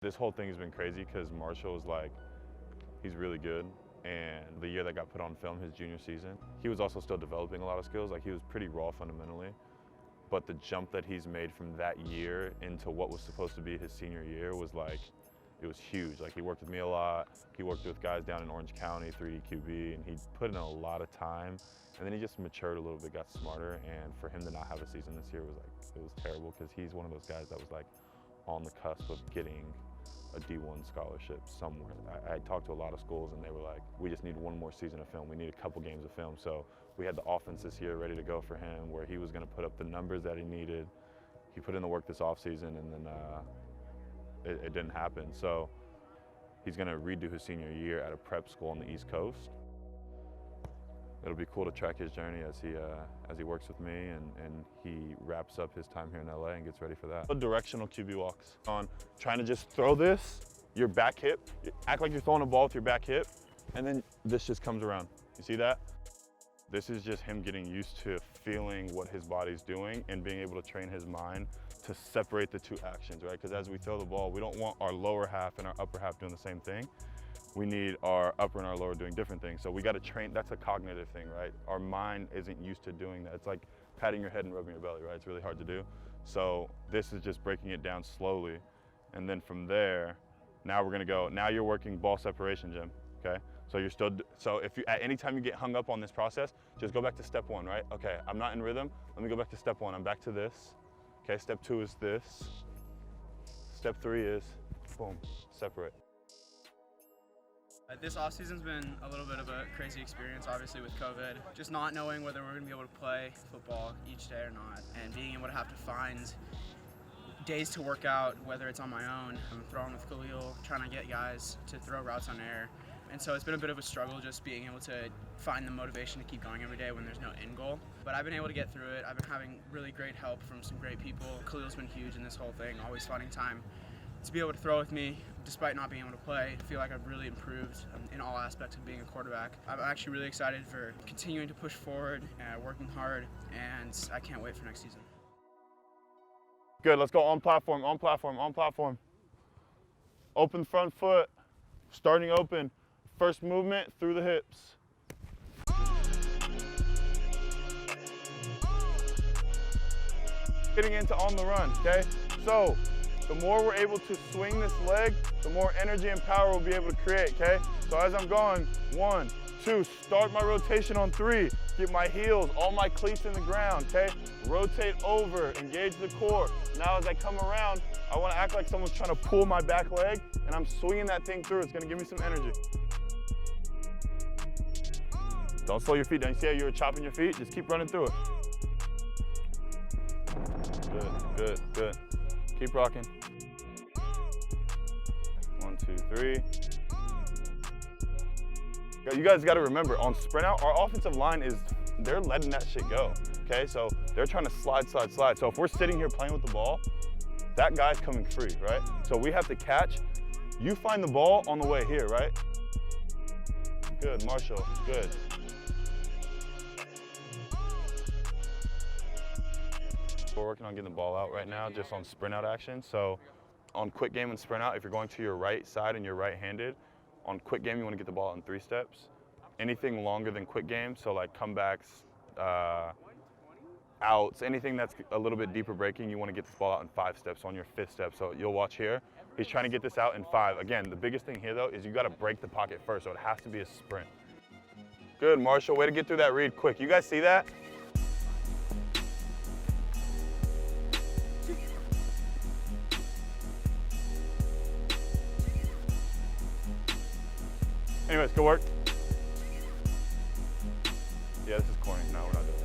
This whole thing has been crazy because Marshall is like, he's really good. And the year that got put on film, his junior season, he was also still developing a lot of skills. Like, he was pretty raw fundamentally. But the jump that he's made from that year into what was supposed to be his senior year was like, it was huge. Like, he worked with me a lot. He worked with guys down in Orange County, 3D QB, and he put in a lot of time. And then he just matured a little bit, got smarter. And for him to not have a season this year was like, it was terrible, because he's one of those guys that was like on the cusp of getting a D1 scholarship somewhere. I talked to a lot of schools and they were like, we just need one more season of film. We need a couple games of film. So we had the offense this year ready to go for him, where he was going to put up the numbers that he needed. He put in the work this offseason, and then it didn't happen. So he's going to redo his senior year at a prep school on the East Coast. It'll be cool to track his journey as he works with me and he wraps up his time here in LA and gets ready for that. Directional QB walks. On trying to just throw this, your back hip, act like you're throwing a ball with your back hip, and then this just comes around. You see that? This is just him getting used to feeling what his body's doing and being able to train his mind to separate the two actions, right? Because as we throw the ball, we don't want our lower half and our upper half doing the same thing. We need our upper and our lower doing different things. So we got to train, that's a cognitive thing, right? Our mind isn't used to doing that. It's like patting your head and rubbing your belly, right? It's really hard to do. So this is just breaking it down slowly. And then from there, now we're gonna go, now you're working ball separation, Jim, okay? So you're still, so if you, at any time you get hung up on this process, just go back to step one, right? Okay, I'm not in rhythm, let me go back to step one. I'm back to this. Okay, step two is this. Step three is, boom, separate. This offseason's been a little bit of a crazy experience, obviously, with COVID. Just not knowing whether we're going to be able to play football each day or not, and being able to have to find days to work out, whether it's on my own. I'm throwing with Khaleel, trying to get guys to throw routes on air. And so it's been a bit of a struggle just being able to find the motivation to keep going every day when there's no end goal. But I've been able to get through it. I've been having really great help from some great people. Khalil's been huge in this whole thing, always finding time to be able to throw with me despite not being able to play. I feel like I've really improved in all aspects of being a quarterback. I'm actually really excited for continuing to push forward, working hard, and I can't wait for next season. Good, let's go on platform, on platform, on platform. Open front foot, starting open. First movement through the hips. Getting into on the run, okay? So, the more we're able to swing this leg, the more energy and power we'll be able to create, okay? So as I'm going, 1, 2, start my rotation on 3, get my heels, all my cleats in the ground, okay? Rotate over, engage the core. Now as I come around, I wanna act like someone's trying to pull my back leg, and I'm swinging that thing through. It's gonna give me some energy. Don't slow your feet down. You see how you were chopping your feet? Just keep running through it. Good, good, good. Keep rocking. 1, 2, 3. You guys got to remember, on sprint out, our offensive line they're letting that shit go, okay? So they're trying to slide, slide, slide. So if we're sitting here playing with the ball, that guy's coming free, right? So we have to catch. You find the ball on the way here, right? Good, Marshall, good. We're working on getting the ball out right now, just on sprint out action. So on quick game and sprint out, if you're going to your right side and you're right-handed, on quick game you want to get the ball out in 3 steps. Anything longer than quick game, so like comebacks, outs, anything that's a little bit deeper breaking, you want to get this ball out in 5 steps on your 5th step. So you'll watch here, he's trying to get this out in 5. Again, the biggest thing here though is you got to break the pocket first, so it has to be a sprint. Good, Marshall, way to get through that read quick. You guys see that? Anyways, good work. Yeah, this is corny. No, we're not doing it.